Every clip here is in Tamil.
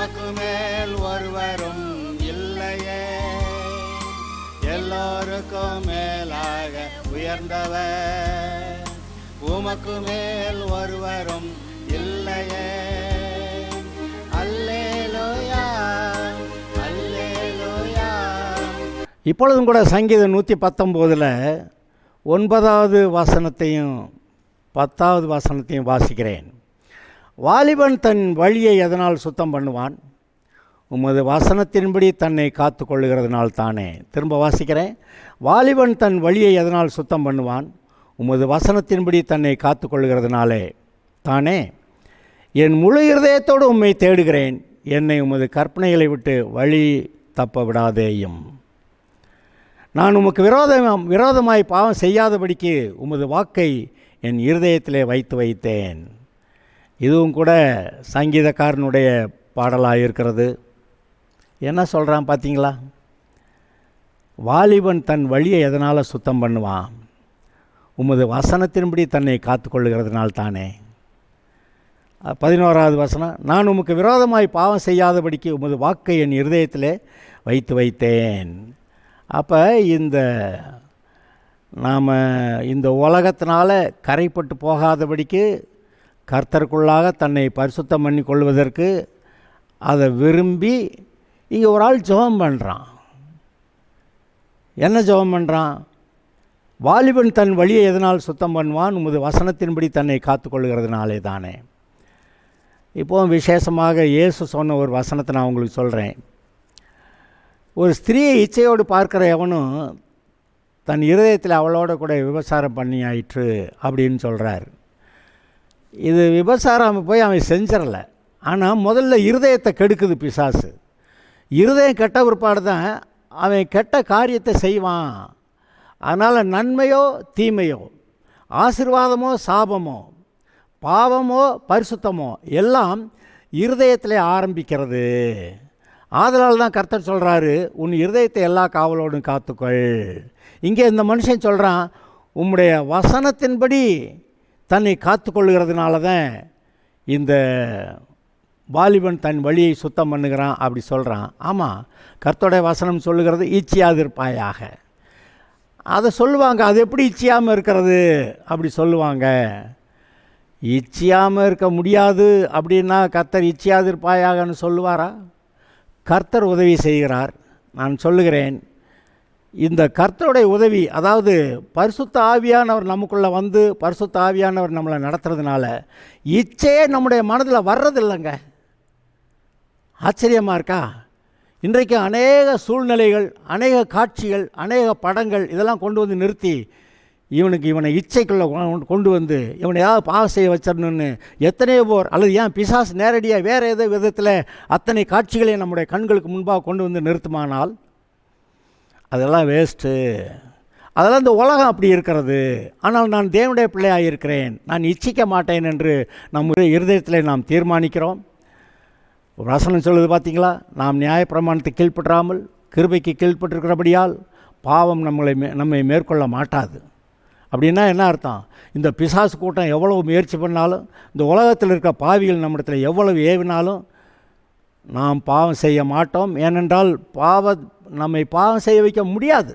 உமக்கு மேல் ஒருவரும் இல்லையே, எல்லோருக்கும் மேலாக உயர்ந்தவர், உமக்கு மேல் ஒருவரும் இல்லையே. அல்லேலூயா, அல்லேலூயா. இப்பொழுதும் கூட சங்கீதம் 119 9வது வசனத்தையும் 10வது வசனத்தையும் வாசிக்கிறேன். வாலிபன் தன் வழியை எதனால் சுத்தம் பண்ணுவான்? உமது வசனத்தின்படி தன்னை காத்து கொள்ளுகிறதுனால் தானே. திரும்ப வாசிக்கிறேன். வாலிபன் தன் வழியை எதனால் சுத்தம் பண்ணுவான்? உமது வசனத்தின்படி தன்னை காத்து கொள்ளுகிறதுனாலே தானே. என் முழு இருதயத்தோடு உம்மை தேடுகிறேன், என்னை உமது கற்பனைகளை விட்டு வழி தப்ப விடாதேயும். நான் உமக்கு விரோதமாய் பாவம் செய்யாதபடிக்கு உமது வாக்கை என் இருதயத்திலே வைத்தேன். இதுவும் கூட சங்கீதக்காரனுடைய பாடலாக இருக்கிறது. என்ன சொல்கிறான் பார்த்தீங்களா? வாலிபன் தன் வழியை எதனால் சுத்தம் பண்ணுவான்? உமது வசனத்தின்படி தன்னை காத்து கொள்ளுகிறதுனால் தானே. 11வது வசனம், நான் உமக்கு விரோதமாய் பாவம் செய்யாதபடிக்கு உமது வாக்கை என் இருதயத்திலே வைத்தேன். அப்போ நாம் இந்த உலகத்தினால் கரைப்பட்டு போகாதபடிக்கு கர்த்தருக்குள்ளாக தன்னை பரிசுத்தம் பண்ணி கொள்வதற்கு அதை விரும்பி இங்கே ஒரு ஆள் ஜெபம் பண்ணுறான். என்ன ஜெபம் பண்ணுறான்? வாலிபன் தன் வழியை எதனால் சுத்தம் பண்ணுவான்? உமது வசனத்தின்படி தன்னை காத்து கொள்ளுகிறதுனாலே தானே. இப்போது விசேஷமாக இயேசு சொன்ன ஒரு வசனத்தை நான் உங்களுக்கு சொல்கிறேன். ஒரு ஸ்திரீயை இச்சையோடு பார்க்குற எவனும் தன் இருதயத்தில் அவளோட கூட விபசாரம் பண்ணி ஆயிற்று அப்படின்னு சொல்கிறார். இது விபசாரம் போய் அவன் செஞ்சிடல, ஆனால் முதல்ல இருதயத்தை கெடுக்குது பிசாசு. இருதயம் கெட்ட பிற்பாடு தான் அவன் கெட்ட காரியத்தை செய்வான். அதனால் நன்மையோ தீமையோ, ஆசீர்வாதமோ சாபமோ, பாவமோ பரிசுத்தமோ எல்லாம் இருதயத்திலே ஆரம்பிக்கிறது. ஆதலால் தான் கர்த்தர் சொல்கிறாரு, உன் இருதயத்தை எல்லா காவலோடும் காத்துக்கொள். இங்கே இந்த மனுஷன் சொல்கிறான், உம்முடைய வசனத்தின்படி தன்னை காத்து கொள்ளுகிறதுனால தான் இந்த வாலிபன் தன் வழியை சுத்தம் பண்ணுகிறான் அப்படி சொல்கிறான். ஆமாம், கர்த்தருடைய வசனம் சொல்லுகிறது இச்சியாதிருப்பாயாக. அதை சொல்லுவாங்க. அது எப்படி இச்சியாமல் இருக்கிறது அப்படி சொல்லுவாங்க. இச்சியாமல் இருக்க முடியாது அப்படின்னா கர்த்தர் இச்சியாதிருப்பாயாகன்னு சொல்லுவாரா? கர்த்தர் உதவி செய்கிறார். நான் சொல்லுகிறேன், இந்த கர்த்தருடைய உதவி, அதாவது பரிசுத்த ஆவியானவர் நமக்குள்ளே வந்து பரிசுத்த ஆவியானவர் நம்மளை நடத்துறதுனால இச்சையே நம்முடைய மனதில் வர்றதில்லைங்க. ஆச்சரியமாக இருக்கா? இன்றைக்கு அநேக சூழ்நிலைகள், அநேக காட்சிகள், அநேக படங்கள் இதெல்லாம் கொண்டு வந்து நிறுத்தி இவனை இச்சைக்குள்ளே கொண்டு வந்து இவனை ஏதாவது பாவம் செய்ய வச்சிடணுன்னு எத்தனையோ போர், அல்லது ஏன் பிசாசு நேரடியாக வேறு ஏதோ விதத்தில் அத்தனை காட்சிகளையும் நம்முடைய கண்களுக்கு முன்பாக கொண்டு வந்து நிறுத்துமானால் அதெல்லாம் வேஸ்ட்டு. அதெல்லாம் இந்த உலகம் அப்படி இருக்கிறது. ஆனால் நான் தேவனுடைய பிள்ளையாக இருக்கிறேன், நான் இச்சிக்க மாட்டேன் என்று நம்முடைய இருதயத்தில் நாம் தீர்மானிக்கிறோம். வசனம் சொல்லுது பார்த்தீங்களா? நாம் நியாயப்பிரமாணத்தை கீழ்ப்பற்றாமல் கிருபைக்கு கீழ்ப்பட்டிருக்கிறபடியால் பாவம் நம்மை மேற்கொள்ள மாட்டாது. அப்படின்னா என்ன அர்த்தம்? இந்த பிசாசு கூட்டம் எவ்வளவு முயற்சி பண்ணாலும், இந்த உலகத்தில் இருக்க பாவிகள் நம்மிடத்தில் எவ்வளவு ஏவினாலும் நாம் பாவம் செய்ய மாட்டோம். ஏனென்றால் நம்மை பாவம் செய்ய வைக்க முடியாது.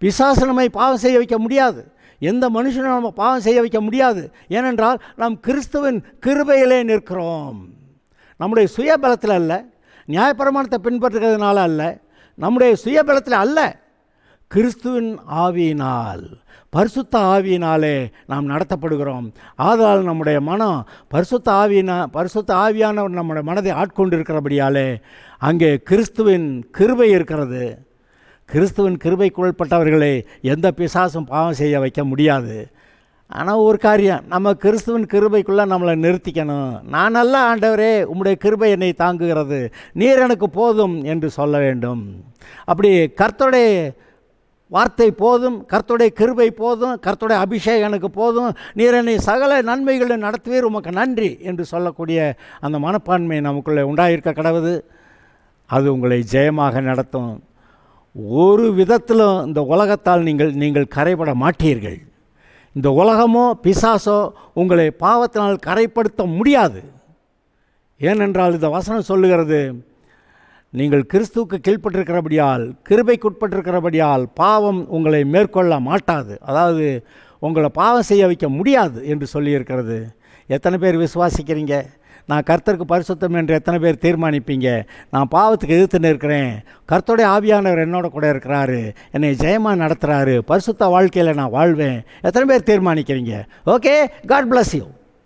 பிசாசு நம்மை பாவம் செய்ய வைக்க முடியாது. எந்த மனுஷனும் நம்ம பாவம் செய்ய வைக்க முடியாது. ஏனென்றால் நாம் கிறிஸ்துவின் கிருபையிலே நிற்கிறோம். நம்முடைய சுயபலத்தில் அல்ல, நியாயப்பிரமாணத்தை பின்பற்றுகிறதுனால அல்ல, நம்முடைய சுயபலத்தில் அல்ல, கிறிஸ்துவின் ஆவியினால், பரிசுத்த ஆவியினாலே நாம் நடத்தப்படுகிறோம். ஆதலால் நம்முடைய மனம் பரிசுத்த ஆவியானவர் நம்முடைய மனதை ஆட்கொண்டு இருக்கிறபடியாலே அங்கே கிறிஸ்துவின் கிருபை இருக்கிறது. கிறிஸ்துவின் கிருபைக்குள்பட்டவர்களை எந்த பிசாசும் பாவம் செய்ய வைக்க முடியாது. ஆனால் ஒரு காரியம், நம்ம கிறிஸ்துவின் கிருபைக்குள்ளே நம்மளை நிறுத்திக்கணும். நான் நல்ல ஆண்டவரே, உம்முடைய கிருபை என்னை தாங்குகிறது, நீர் எனக்கு போதும் என்று சொல்ல வேண்டும். அப்படி கர்த்தருடைய வார்த்தை போதும், கர்த்தருடைய கிருபை போதும், கர்த்தருடைய அபிஷேகம் எனக்கு போதும், நீர் என்னை சகல நன்மைகளை நடத்துவீர், உமக்கு நன்றி என்று சொல்லக்கூடிய அந்த மனப்பான்மை நமக்குள்ளே உண்டாயிருக்க கடவுது. அது உங்களை ஜெயமாக நடத்தும். ஒரு விதத்திலும் இந்த உலகத்தால் நீங்கள் கரைபட மாட்டீர்கள். இந்த உலகமோ பிசாசோ உங்களை பாவத்தினால் கரைப்படுத்த முடியாது. ஏனென்றால் இந்த வசனம் சொல்லுகிறது, நீங்கள் கிறிஸ்துவுக்கு கீழ்ப்பட்டிருக்கிறபடியால், கிருபைக்குட்பட்டிருக்கிறபடியால் பாவம் உங்களை மேற்கொள்ள மாட்டாது, அதாவது உங்களை பாவம் செய்ய வைக்க முடியாது என்று சொல்லியிருக்கிறது. எத்தனை பேர் விசுவாசிக்கிறீங்க? நான் கர்த்தருக்கு பரிசுத்தம் என்று எத்தனை பேர் தீர்மானிப்பீங்க? நான் பாவத்துக்கு எதிர்த்து நிற்கிறேன், கர்த்தருடைய ஆவியானவர் என்னோட கூட இருக்கிறாரு, என்னை ஜெயமாக நடத்துகிறாரு, பரிசுத்த வாழ்க்கையில் நான் வாழ்வேன், எத்தனை பேர் தீர்மானிக்கிறீங்க? Okay, God bless you.